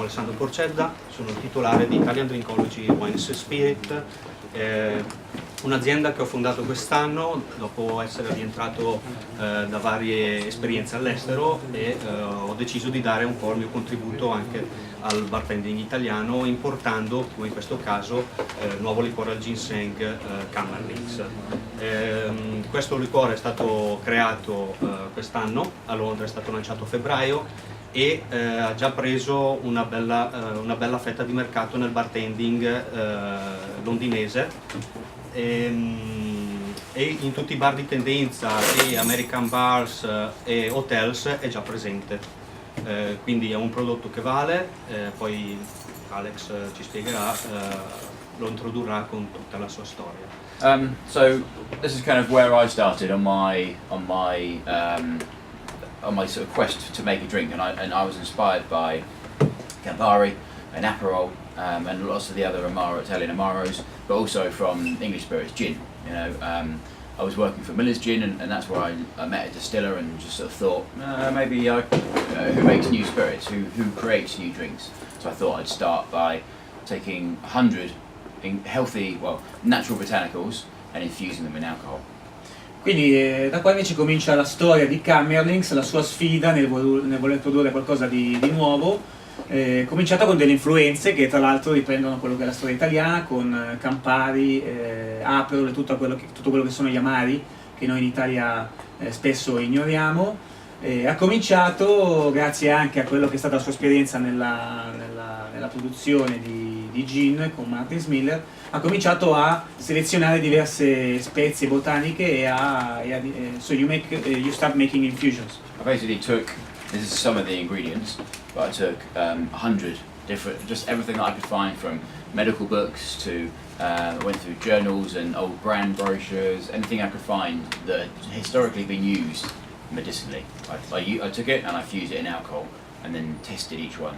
Alessandro Porcedda, sono il titolare di Italiandrinkology Wines Spirit, un'azienda che ho fondato quest'anno dopo essere rientrato da varie esperienze all'estero e ho deciso di dare un po' il mio contributo anche al bartending italiano, importando, come in questo caso, nuovo liquore al ginseng Kammerling. Questo liquore è stato creato quest'anno, a Londra è stato lanciato a febbraio e ha già preso una bella fetta di mercato nel bartending londinese e in tutti i bar di tendenza e American bars e hotels è già presente. Quindi è un prodotto che vale, poi Alex ci spiegherà, lo introdurrà con tutta la sua storia. So this is kind of where I started on my sort of quest to make a drink, and I was inspired by Campari and Aperol and lots of the other Italian Amaros, but also from English spirits, gin. You know, I was working for Miller's Gin, and that's where I met a distiller and just sort of thought, maybe who makes new spirits, who creates new drinks? So I thought I'd start by taking 100 healthy, natural botanicals and infusing them in alcohol. Quindi da qua invece comincia la storia di Kammerling, la sua sfida nel voler produrre qualcosa di nuovo, cominciata con delle influenze che tra l'altro riprendono quello che è la storia italiana, con Campari, Aperol e tutto quello che sono gli amari, che noi in Italia spesso ignoriamo. Ha cominciato, grazie anche a quello che è stata la sua esperienza nella produzione di gin con Martins Miller, ha cominciato a selezionare diverse spezie botaniche so you start making infusions. I basically took, this is some of the ingredients, but I took 100 different, just everything that I could find, from medical books to I went through journals and old brand brochures, anything I could find that had historically been used medicinally. I took it and I fused it in alcohol and then tested each one,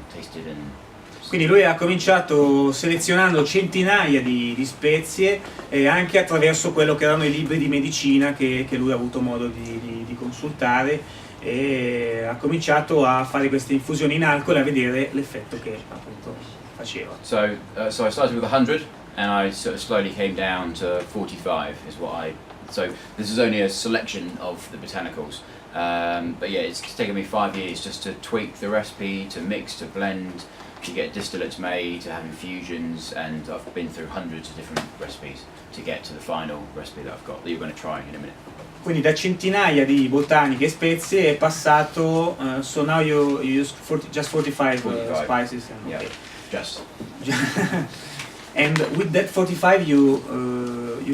Quindi lui ha cominciato selezionando centinaia di spezie anche attraverso quello che erano i libri di medicina che lui ha avuto modo di consultare, e ha cominciato a fare queste infusioni in alcol e a vedere l'effetto che appunto faceva. So I started with 100 and I sort of slowly came down to 45 is what so this is only a selection of the botanicals. But yeah, it's taken me 5 years just to tweak the recipe, to mix, to blend, to get distillates made, to have infusions, and I've been through hundreds of different recipes to get to the final recipe that I've got, that you're going to try in a minute. Quindi da centinaia di botaniche e spezie è passato, so now you use just 45 spices. And, yeah, just. And with that 45 you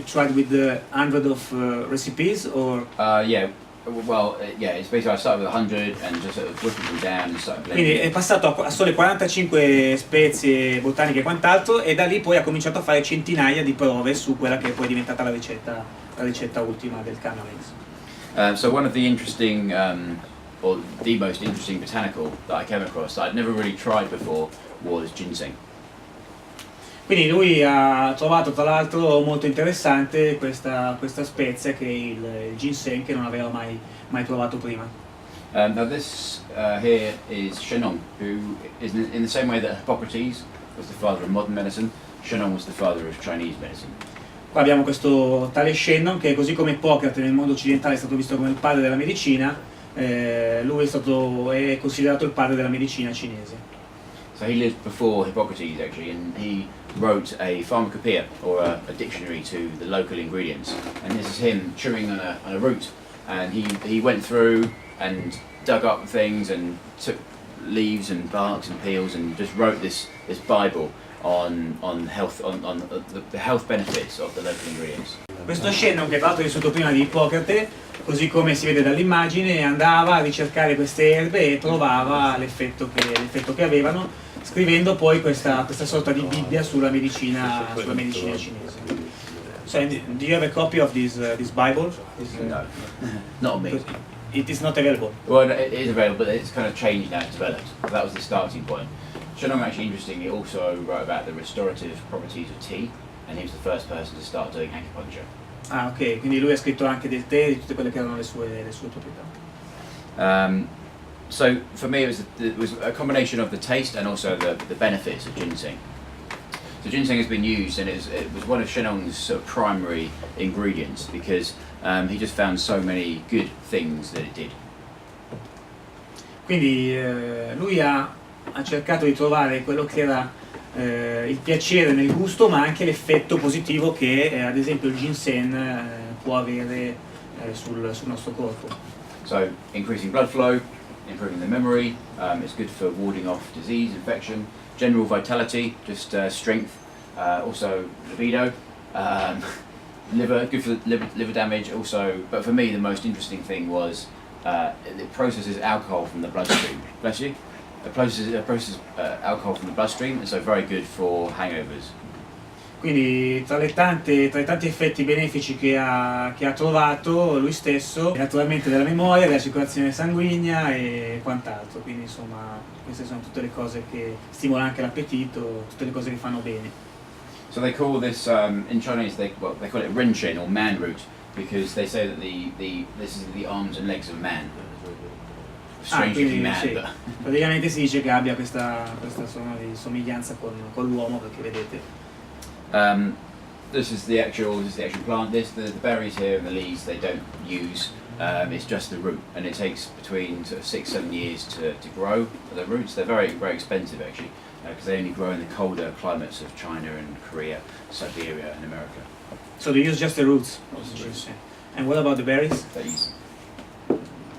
tried with 100 of recipes, or? Yeah. Well, yeah, it's basically I started with 100 and just sort of whipping them down and started blending. Quindi è passato a sole 45 spezie botaniche e quant'altro, e da lì poi ha cominciato a fare centinaia di prove su quella che è poi diventata la ricetta ultima del Kammerling. So one of the interesting, or the most interesting botanical that I came across that I'd never really tried before was ginseng. Quindi lui ha trovato tra l'altro molto interessante questa spezia che è il ginseng, che non aveva mai provato prima. Now this here is Shenong, who is in the same way that Hippocrates was the father of modern medicine, Shenong was the father of Chinese medicine. Qua abbiamo questo tale Shenong che, così come Ippocrate nel mondo occidentale è stato visto come il padre della medicina, lui è considerato il padre della medicina cinese. So he lived before Hippocrates actually, and he wrote a pharmacopoeia, or a dictionary to the local ingredients. And this is him chewing on a root, and he went through and dug up things and took leaves and barks and peels and just wrote this Bible on health, on the health benefits of the local ingredients. Questo Shenong, che tra l'altro è vissuto prima di Ippocrate, così come si vede dall'immagine, andava a ricercare queste erbe e provava l'effetto che avevano, scrivendo poi questa sorta di Bibbia sulla medicina cinese. So, do you have a copy of this Bible? No, not me. It is not available. Well, it is available, but it's kind of changed now, it's developed. That was the starting point. Shenong, actually interestingly, also wrote about the restorative properties of tea, and he was the first person to start doing acupuncture. Ah, ok, quindi lui ha scritto anche del tè e di tutte quelle che erano le sue proprietà. So for me, it was a combination of the taste and also the benefits of ginseng. So ginseng has been used, and it was one of Shenong's sort of primary ingredients because he just found so many good things that it did. Quindi lui ha cercato di trovare quello che era il piacere nel gusto, ma anche l'effetto positivo che ad esempio il ginseng può avere sul nostro corpo. So increasing blood flow, improving the memory, it's good for warding off disease, infection, general vitality, just strength, also libido, liver, good for liver damage also. But for me, the most interesting thing was it processes alcohol from the bloodstream. Bless you. It processes alcohol from the bloodstream, and so very good for hangovers. Quindi tra i tanti effetti benefici che ha trovato lui stesso, naturalmente della memoria, della circolazione sanguigna e quant'altro, quindi insomma queste sono tutte le cose che stimolano anche l'appetito, tutte le cose che fanno bene. So they call this in Chinese they call it renchen or man root because they say that this is the arms and legs of man. Quindi man, sì, but praticamente si dice che abbia questa somiglianza con l'uomo, perché vedete. This is the actual plant. The berries here and the leaves they don't use. It's just the root, and it takes between sort of 6-7 years to grow. The roots they're very expensive actually because they only grow in the colder climates of China and Korea, Siberia and America. So they use just the roots. And what about the berries? They use.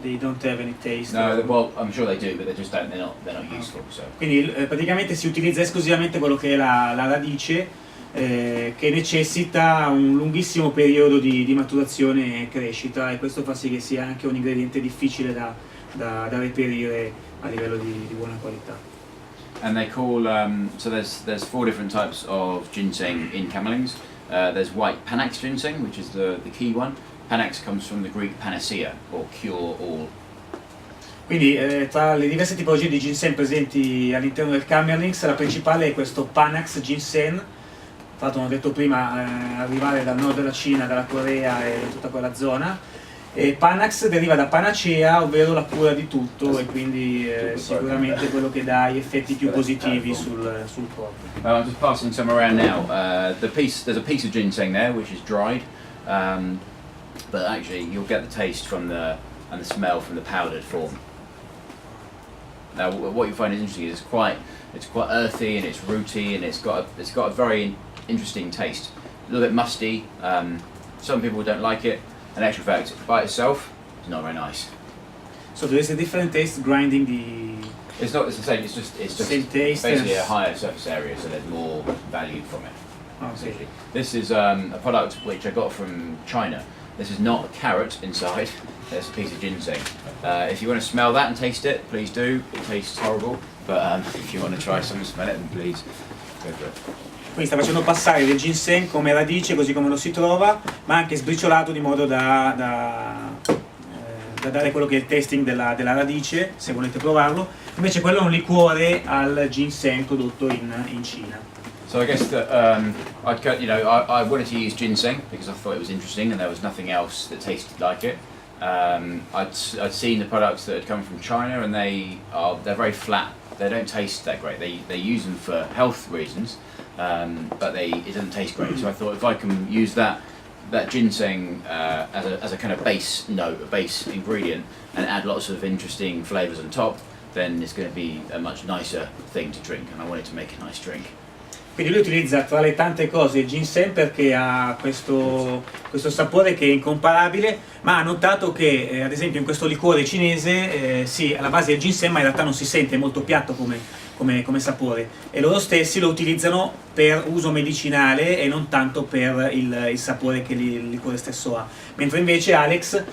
They don't have any taste. No, well, I'm sure they do, but they're not useful. So. Quindi praticamente si utilizza esclusivamente quello che è la radice, che necessita un lunghissimo periodo di maturazione e crescita, e questo fa sì che sia anche un ingrediente difficile da reperire a livello di buona qualità. And they call so there's 4 different types of ginseng in Kammerlings. There's white Panax ginseng, which is the key one. Panax comes from the Greek panacea, or cure all. Quindi tra le diverse tipologie di ginseng presenti all'interno del Kammerlings, la principale è questo Panax ginseng. Tra l'altro, come ho detto prima, arrivare dal nord della Cina, dalla Corea e da tutta quella zona. E Panax deriva da panacea, ovvero la cura di tutto, e quindi sicuramente quello che dà gli effetti più positivi sul corpo. I'm just passing some around now. There's a piece of ginseng there which is dried, but actually you'll get the taste and the smell from the powdered form. Now what you find is interesting is it's quite earthy and it's rooty and it's got a very interesting taste. A little bit musty. Some people don't like it. In actual fact, by itself, it's not very nice. So there is a different taste grinding the... It's not. It's the same. It's just same taste basically a higher surface area, so there's more value from it. Oh, sì. This is a product which I got from China. This is not a carrot inside. There's a piece of ginseng. If you want to smell that and taste it, please do. It tastes horrible, but if you want to try some and smell it, then please go for it. Quindi sta facendo passare del ginseng come radice, così come lo si trova, ma anche sbriciolato di modo da dare quello che è il tasting della radice, se volete provarlo. Invece quello è un liquore al ginseng prodotto in Cina. So I guess that I wanted to use ginseng because I thought it was interesting and there was nothing else that tasted like it. I'd seen the products that had come from China and they're very flat. They don't taste that great. They use them for health reasons, but it doesn't taste great. So I thought if I can use that ginseng as a kind of base note, a base ingredient, and add lots of interesting flavors on top, then it's going to be a much nicer thing to drink. And I wanted to make a nice drink. Quindi lui utilizza tra le tante cose il ginseng perché ha questo sapore che è incomparabile, ma ha notato che ad esempio in questo liquore cinese sì, alla base del ginseng, ma in realtà non si sente, è molto piatto come sapore, e loro stessi lo utilizzano per uso medicinale e non tanto per il sapore che il liquore stesso ha, mentre invece Alex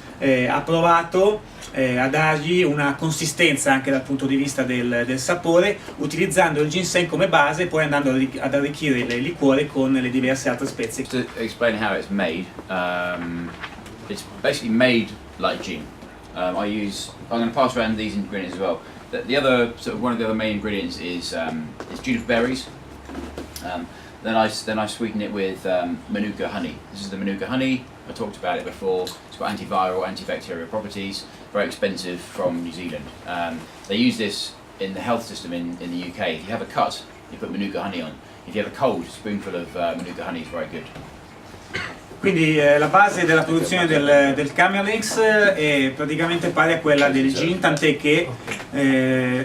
ha provato a dargli una consistenza anche dal punto di vista del sapore, utilizzando il ginseng come base e poi andando ad arricchire il liquore con le diverse altre spezie. To explain how it's made, it's basically made like gin. I'm going to pass around these ingredients as well. One of the other main ingredients is Juleps berries. Then I sweeten it with Manuka honey. This is the Manuka honey. I talked about it before. It's got antiviral, antibacterial properties. Very expensive from New Zealand. They use this in the health system in the UK. If you have a cut, you put Manuka honey on. If you have a cold, a spoonful of Manuka honey is very good. Quindi la base della produzione del Kammerlings è praticamente pari a quella del gin, tant'è che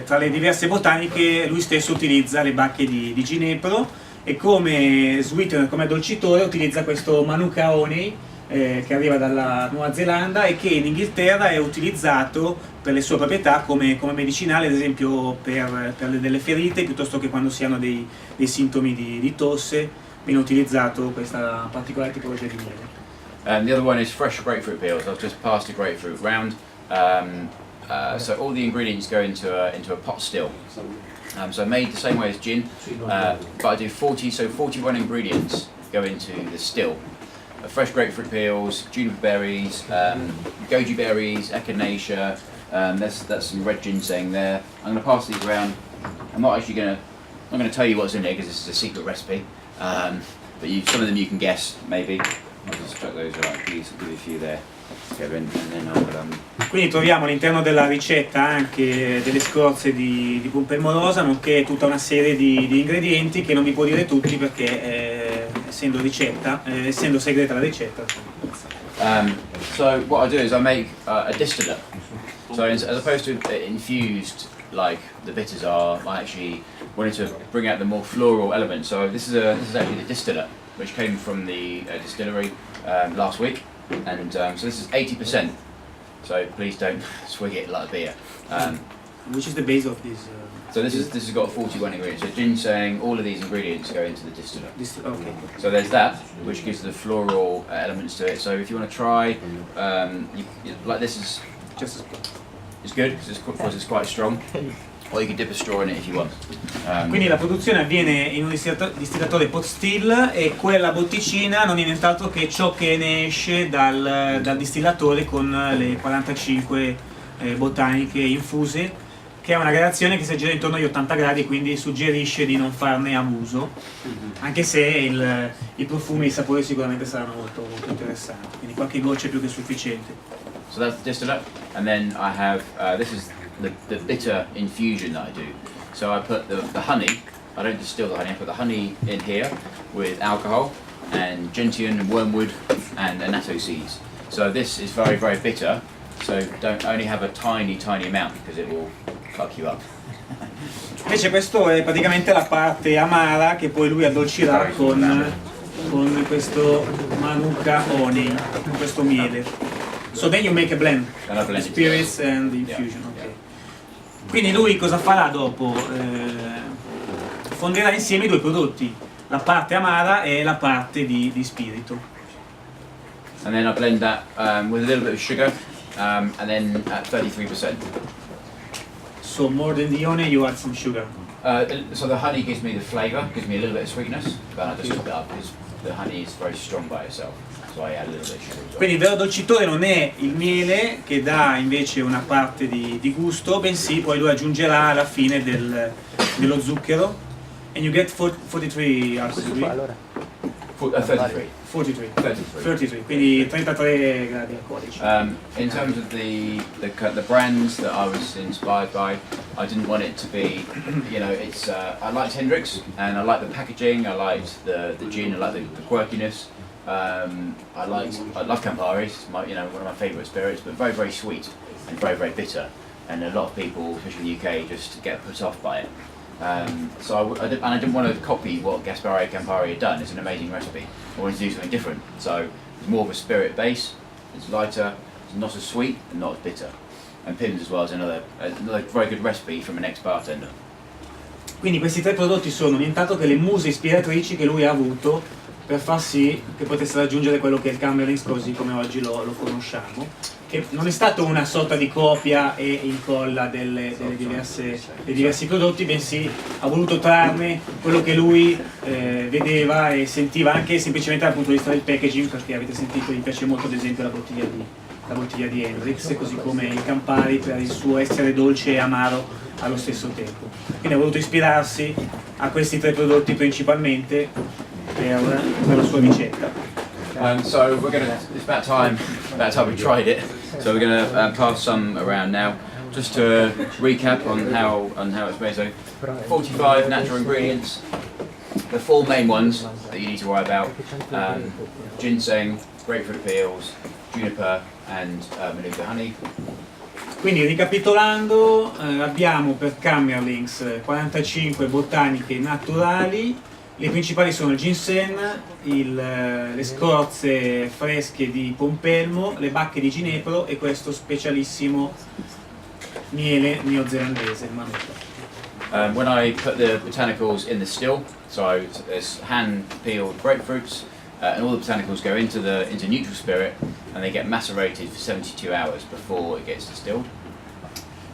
tra le diverse botaniche lui stesso utilizza le bacche di ginepro e come sweetener, come addolcitore utilizza questo Manuka honey che arriva dalla Nuova Zelanda e che in Inghilterra è utilizzato per le sue proprietà come medicinale, ad esempio per delle ferite, piuttosto che quando si hanno dei sintomi di tosse. Viene utilizzato questa particolare tipologia di miele. The other one is fresh grapefruit peels. I've just passed a grapefruit round. So all the ingredients go into a pot still. So made the same way as gin, but I do 41 ingredients go into the still. Fresh grapefruit peels, juniper berries, goji berries, echinacea. That's some red ginseng there. I'm going to pass these around. I'm not going to tell you what's in there because this is a secret recipe. But some of them you can guess, maybe. I'll just chuck those out, give you a few there, Kevin, and then I'll... Quindi troviamo all'interno della ricetta anche delle scorze di pompelmorosa, nonché tutta una serie di ingredienti che non vi può dire tutti perché essendo segreta la ricetta. So what I do is I make a distillate. So as opposed to infused like the bitters are, I actually wanted to bring out the more floral element. So this is actually the distillate, which came from the distillery last week, and so this is 80%. So please don't swig it like beer. Which is the base of this? So this has got 41 ingredients. So ginseng, all of these ingredients go into the distillate. Okay. So there's that, which gives the floral elements to it. So if you want to try, like this is Just it's good because it's quite strong. Or you can dip a straw in it if you want. Quindi la produzione avviene in un distillatore pot still e quella botticina non è nient'altro che ciò che ne esce dal distillatore con le 45 botaniche infuse, che è una gradazione che si aggira intorno agli 80 gradi, quindi suggerisce di non farne abuso, anche se i profumi e i sapori sicuramente saranno molto, molto interessanti, quindi qualche goccia è più che sufficiente. So that's the distillate, and then I have this is the bitter infusion that I do. So I put the honey. I don't distill the honey. I put the honey in here with alcohol and gentian and wormwood and annatto seeds. So this is very, very bitter. So don't only have a tiny amount because it will fuck you up. Invece questo è praticamente la parte amara che poi lui addolcirà con questo Manuka honey, con questo miele. So then you make a blend, the spirits and the infusion. Yeah. Okay. Quindi lui cosa farà dopo? Fonderà insieme i due prodotti, la parte amara e la parte di spirito. And then I blend that with a little bit of sugar, and then at 33%. So more than the honey, you add some sugar. So the honey gives me the flavour, gives me a little bit of sweetness, but I just top it up because the honey is very strong by itself. So I add a little bit of sugar as well. Quindi il vero dolcitore non è il miele che dà invece una parte di gusto, bensì poi lui aggiungerà alla fine dello zucchero. And you get 43 alcolici. 33, quindi 33 gradi alcolici. In terms of the brands that I was inspired by, I didn't want it to be, it's I liked Hendrix and I liked the packaging, I liked the gin, I liked the quirkiness. I love Campari, it's one of my favourite spirits, but very, very sweet and very, very bitter. And a lot of people, especially in the UK, just get put off by it. So I didn't want to copy what Gaspare Campari had done. It's an amazing recipe. I wanted to do something different. So it's more of a spirit base. It's lighter. It's not as sweet and not as bitter. And Pimm's as well is another very good recipe from an ex-bartender. Quindi questi tre prodotti sono nient'altro che le muse ispiratrici che lui ha avuto per far sì che potesse raggiungere quello che è il Kammerling così come oggi lo conosciamo, che non è stato una sorta di copia e incolla dei diversi prodotti, bensì ha voluto trarne quello che lui vedeva e sentiva anche semplicemente dal punto di vista del packaging, perché avete sentito gli piace molto ad esempio la bottiglia di Hendrix, così come il Campari per il suo essere dolce e amaro allo stesso tempo. Quindi ha voluto ispirarsi a questi tre prodotti principalmente per la sua ricetta. So it's about time we tried it. So we're gonna pass some around now, just to recap on how it's made. So 45 natural ingredients. The 4 main ones that you need to worry about: ginseng, grapefruit peels, juniper, and manuka honey. Quindi ricapitolando, abbiamo per Kammerlings 45 botaniche naturali. Le principali sono il ginseng, le scorze fresche di pompelmo, le bacche di ginepro e questo specialissimo miele neozelandese, il manuka. When I put the botanicals in the still, so there's hand-peeled grapefruits, and all the botanicals go into neutral spirit, and they get macerated for 72 hours before it gets distilled.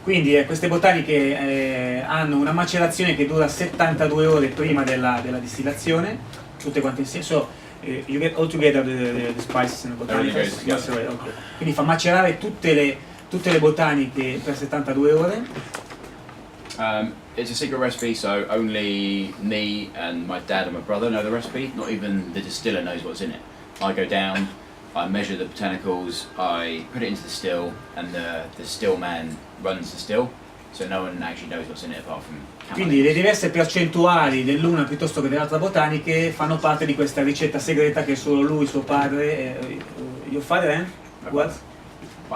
Quindi queste botaniche hanno una macerazione che dura 72 ore prima della distillazione, tutte quante insieme. So, you get all together the spices and the botanicals. Okay. Quindi fa macerare tutte le botaniche per 72 ore. It's a secret recipe, so only me and my dad and my brother know the recipe. Not even the distiller knows what's in it. I go down, I measure the botanicals, I put it into the still, and the still man runs the still, so no one actually knows what's in it apart from Kammerling. Quindi le diverse percentuali dell'una piuttosto che dell'altra botaniche fanno parte di questa ricetta segreta che solo lui, suo padre, your father and what?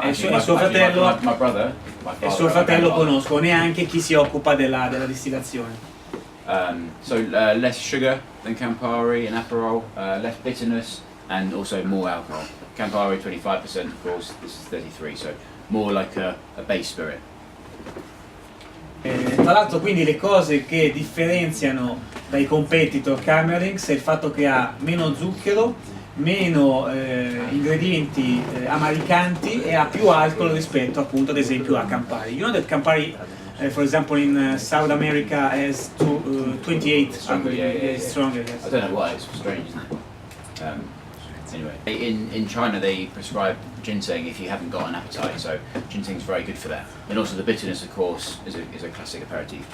E suo fratello, my suo fratello conoscono, neanche chi si occupa della distillazione. So less sugar than Campari and Aperol, less bitterness, and also more alcohol. Campari 25%, of course, this is 33%, so more like a base spirit. Tra l'altro, quindi le cose che differenziano dai competitor Kammerlings è il fatto che ha meno zucchero, meno ingredienti amaricanti e ha più alcol rispetto appunto ad esempio a Campari. You know that Campari, for example, in South America has 28 Stronger, yeah. stronger. Yes. I don't know why, it's strange, isn't it? Anyway, in China they prescribe ginseng if you haven't got an appetite, so ginseng's very good for that. And also the bitterness, of course, is a classic aperitif.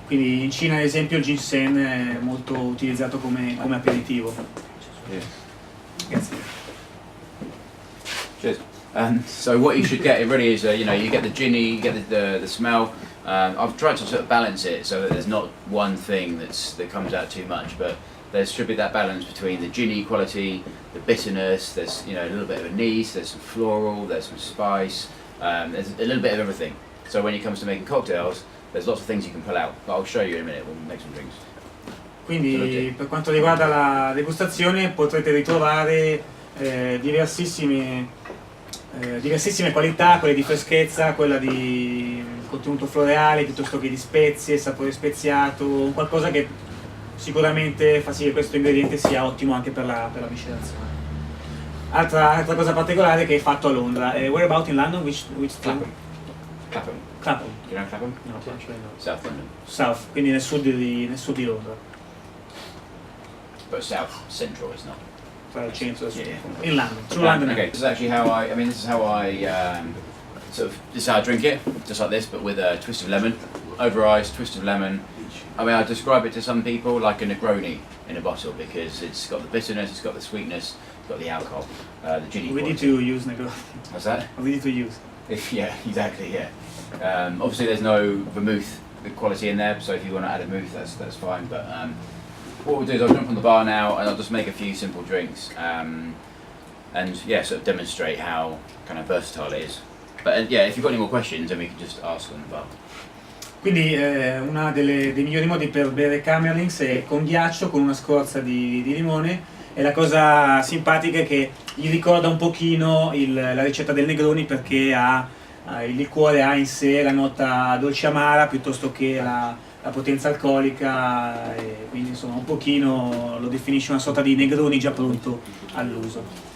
Quindi in Cina ad esempio il ginseng è molto utilizzato come aperitivo. Yeah. Grazie. Cheers. So what you should get, it really is, you get the ginny, you get the smell. I've tried to sort of balance it so that there's not one thing that comes out too much, but there should be that balance between the ginny quality, the bitterness, there's a little bit of anise, there's some floral, there's some spice, there's a little bit of everything. So when it comes to making cocktails, there's lots of things you can pull out, but I'll show you in a minute when we make some drinks. Quindi per quanto riguarda la degustazione potrete ritrovare diversissime qualità, quelle di freschezza, quella di contenuto floreale piuttosto che di spezie, sapore speziato, qualcosa che sicuramente fa sì che questo ingrediente sia ottimo anche per la miscelazione. Altra cosa particolare che è fatto a Londra. Where about in London? Which town? Clapham. Clapham. You know Clapham? No, actually no. South London. South, quindi nel sud di Londra. But South Central is not. Tra il centro e il sud. Yeah. In London. Through London. Okay, this is actually how this is how I drink it, just like this, but with a twist of lemon, over ice, twist of lemon. I mean, I describe it to some people like a Negroni in a bottle because it's got the bitterness, it's got the sweetness, it's got the alcohol, the ginny. We need to use Negroni. What's that? We need to use. Yeah, exactly. Yeah. Obviously, there's no vermouth quality in there, so if you want to add a vermouth, that's fine. But what we'll do is I'll jump on the bar now and I'll just make a few simple drinks, and yeah, sort of demonstrate how kind of versatile it is. But yeah, if you've got any more questions, then we can just ask on the bar. Quindi uno dei migliori modi per bere Kammerlings è con ghiaccio, con una scorza di limone, e la cosa simpatica è che gli ricorda un pochino la ricetta del Negroni perché il liquore ha in sé la nota dolce amara piuttosto che la potenza alcolica, e quindi insomma un pochino lo definisce una sorta di Negroni già pronto all'uso.